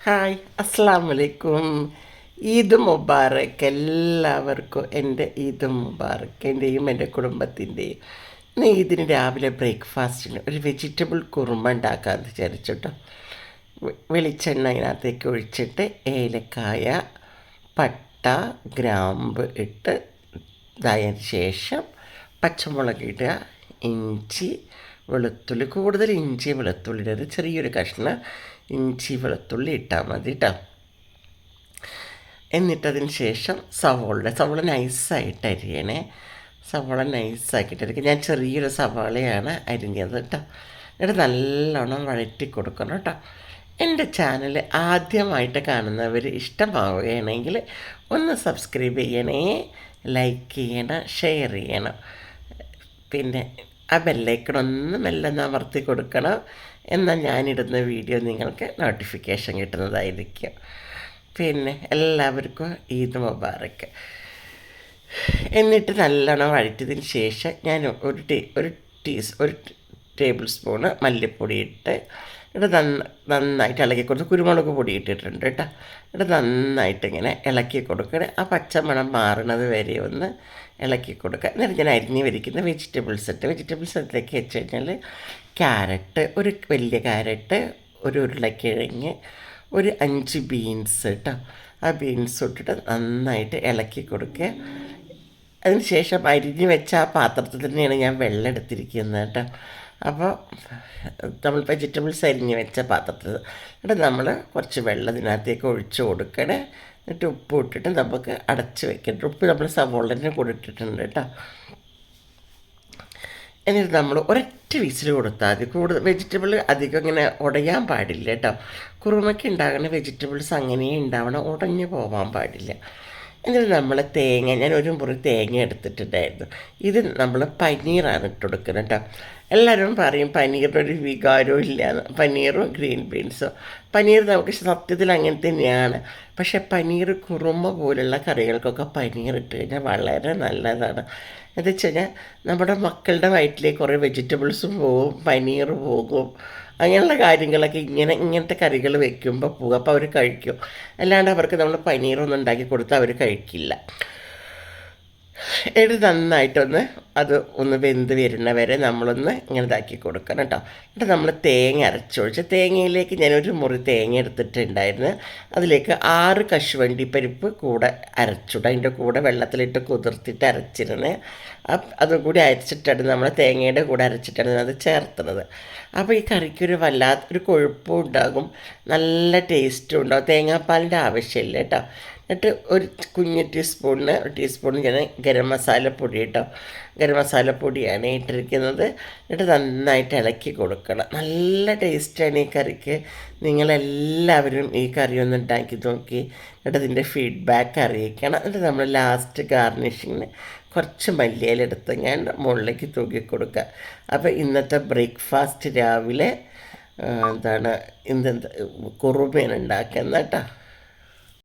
Hi, അസ്സാം വലൈക്കും. ഈദ് മുബാറക്ക് എല്ലാവർക്കും. എൻ്റെ ഈദ് മുബാറക്ക് എൻ്റെയും എൻ്റെ കുടുംബത്തിൻ്റെയും. ഇന്ന് ഈദിന് രാവിലെ ബ്രേക്ക്ഫാസ്റ്റിന് ഒരു വെജിറ്റബിൾ കുറുമ ഉണ്ടാക്കാമെന്ന് വിചാരിച്ചിട്ടോ. വെളിച്ചെണ്ണ അതിനകത്തേക്ക് ഒഴിച്ചിട്ട് ഏലക്കായ, പട്ട, ഗ്രാമ്പ് ഇട്ട് ഇതായതിന് ശേഷം പച്ചമുളക് ഇടുക, ഇഞ്ചി, വെളുത്തുള്ളി, കൂടുതൽ ഇഞ്ചി വെളുത്തുള്ളിയുടെ ഒരു ചെറിയൊരു കഷ്ണം ഇഞ്ചി വെളുത്തുള്ളി ഇട്ടാൽ മതി കേട്ടോ. എന്നിട്ടതിന് ശേഷം സവോള നൈസായിട്ട് അരിയണേ. സവോള നൈസാക്കിയിട്ടായിരിക്കും. ഞാൻ ചെറിയൊരു സവാളയാണ് അരിഞ്ഞത് കേട്ടോ. എന്നിട്ട് നല്ലോണം വഴറ്റി കൊടുക്കണം കേട്ടോ. എൻ്റെ ചാനൽ ആദ്യമായിട്ട് കാണുന്നവർ ഇഷ്ടമാവുകയാണെങ്കിൽ ഒന്ന് സബ്സ്ക്രൈബ് ചെയ്യണേ, ലൈക്ക് ചെയ്യണം, ഷെയർ ചെയ്യണം. പിന്നെ ആ ബെല്ലൈക്കണൊന്ന് മെല്ലെ അമർത്തി കൊടുക്കണം. എന്നാൽ ഞാനിടുന്ന വീഡിയോ നിങ്ങൾക്ക് നോട്ടിഫിക്കേഷൻ കിട്ടുന്നതായിരിക്കും. പിന്നെ എല്ലാവർക്കും ഈദ് മുബാറക്ക്. എന്നിട്ട് നല്ലോണം വഴറ്റിയതിന് ശേഷം ഞാൻ ഒരു ടേബിൾ സ്പൂണ് മല്ലിപ്പൊടി ഇട്ട് ഇവിടെ നന്നായിട്ട് ഇളക്കി കൊടുത്ത് കുരുമുളക് പൊടി ഇട്ടിട്ടുണ്ട് കേട്ടോ. ഇവിടെ നന്നായിട്ട് ഇങ്ങനെ ഇളക്കി കൊടുക്കണം. ആ പച്ചമണം മാറണത് വരെ ഒന്ന് ഇളക്കി കൊടുക്കുക. എന്നിട്ട് ഞാൻ അരിഞ്ഞ് വരിക്കുന്ന വെജിറ്റബിൾസ് അതിലേക്ക് വെച്ച് കഴിഞ്ഞാൽ ക്യാരറ്റ്, ഒരു വലിയ ക്യാരറ്റ്, ഒരു ഉരുളക്കിഴങ്ങ്, ഒരു 5 ബീൻസ് കേട്ടോ. ആ ബീൻസ് ഇട്ടിട്ട് നന്നായിട്ട് ഇളക്കി കൊടുക്കുക. അതിന് ശേഷം അരിഞ്ഞ് വെച്ച ആ പാത്രത്തിൽ തന്നെയാണ് ഞാൻ വെള്ളം എടുത്തിരിക്കുന്നത് കേട്ടോ. അപ്പോൾ നമ്മൾ വെജിറ്റബിൾസ് അരിഞ്ഞ് വെച്ച പാത്രത്തിൽ എന്നിട്ട് നമ്മൾ കുറച്ച് വെള്ളം ഇതിനകത്തേക്ക് ഒഴിച്ച് കൊടുക്കണേ. എന്നിട്ട് ഉപ്പ് ഇട്ടിട്ട് നമുക്ക് അടച്ച് വെക്കണം. ഉപ്പ് നമ്മൾ സവോളൻ്റെ കൂടെ ഇട്ടിട്ടുണ്ട് കേട്ടോ. എന്നിട്ട് നമ്മൾ ഒരൊറ്റ വിസിൽ കൊടുത്താൽ മതി. കൂടുതൽ വെജിറ്റബിൾ അധികം ഇങ്ങനെ ഉടയാൻ പാടില്ല കേട്ടോ. കുറുമയ്ക്ക് ഉണ്ടാകുന്ന വെജിറ്റബിൾസ് അങ്ങനെ ഉണ്ടാവണം, ഉടഞ്ഞു പോകാൻ പാടില്ല. എന്നിട്ട് നമ്മൾ ഞാൻ ഒരു മുറി തേങ്ങ എടുത്തിട്ടുണ്ടായിരുന്നു. ഇത് നമ്മൾ പനീറാണ് ഇട്ട് കൊടുക്കുന്നത് കേട്ടോ. എല്ലാവരും പറയും പനീറിനൊരു വികാരവും ഇല്ലയെന്ന്. പനീറും ഗ്രീൻ ബീൻസും. പനീർ നമുക്ക് സത്യത്തിൽ അങ്ങനെ തന്നെയാണ്. പക്ഷേ പനീർ കുറുമ പോലുള്ള കറികൾക്കൊക്കെ പനീർ ഇട്ട് കഴിഞ്ഞാൽ വളരെ നല്ലതാണ്. എന്ന് വെച്ച് കഴിഞ്ഞാൽ നമ്മുടെ മക്കളുടെ വയറ്റിലേക്ക് കുറേ വെജിറ്റബിൾസും പോകും, പനീർ പോകും, അങ്ങനെയുള്ള കാര്യങ്ങളൊക്കെ ഇങ്ങനത്തെ കറികൾ വെക്കുമ്പോൾ പോകും. അപ്പോൾ അവർ കഴിക്കും. അല്ലാണ്ട് അവർക്ക് നമ്മൾ പനീറൊന്നും ഉണ്ടാക്കി കൊടുത്താൽ അവർ കഴിക്കില്ല. നന്നായിട്ടൊന്ന് അത് ഒന്ന് വെന്ത് വരുന്ന വരെ നമ്മളൊന്ന് ഇങ്ങനെ ഇതാക്കി കൊടുക്കണം കേട്ടോ. എന്നിട്ട് നമ്മൾ തേങ്ങ അരച്ചൊഴിച്ച് തേങ്ങയിലേക്ക് ഞാനൊരു മുറി തേങ്ങ എടുത്തിട്ടുണ്ടായിരുന്നു. അതിലേക്ക് 6 കശുവണ്ടി പരിപ്പ് കൂടെ അരച്ചിട്ട് അതിൻ്റെ കൂടെ വെള്ളത്തിലിട്ട് കുതിർത്തിട്ട് അരച്ചിരുന്നത്. അതും കൂടി അരച്ചിട്ടാണ് നമ്മൾ തേങ്ങയുടെ കൂടെ അരച്ചിട്ടാണ് അത് ചേർത്തുന്നത്. അപ്പോൾ ഈ കറിക്കൊരു വല്ലാത്തൊരു കൊഴുപ്പും ഉണ്ടാകും, നല്ല ടേസ്റ്റും ഉണ്ടാകും. തേങ്ങാപ്പാലിൻ്റെ ആവശ്യമില്ല കേട്ടോ. എന്നിട്ട് ഒരു കുഞ്ഞ് ടീസ്പൂണ് ഞാൻ ഗരം മസാലപ്പൊടി കേട്ടോ. ഗരം മസാലപ്പൊടിയാണ് ഇട്ടിരിക്കുന്നത്. എന്നിട്ട് നന്നായിട്ട് ഇളക്കി കൊടുക്കണം. നല്ല ടേസ്റ്റാണ് ഈ കറിക്ക്. നിങ്ങളെല്ലാവരും ഈ കറി ഒന്ന് ഉണ്ടാക്കി നോക്കി എന്നിട്ട് അതിൻ്റെ ഫീഡ്ബാക്ക് അറിയിക്കണം. എന്നിട്ട് നമ്മൾ ലാസ്റ്റ് ഗാർണിഷിങ്ങിന് കുറച്ച് മല്ലിയില എടുത്ത് ഞാൻ മുകളിലേക്ക് തൂക്കി കൊടുക്കുക. അപ്പോൾ ഇന്നത്തെ ബ്രേക്ക്ഫാസ്റ്റ് രാവിലെ കുറുമയാണ് ഉണ്ടാക്കുന്നത് കേട്ടോ.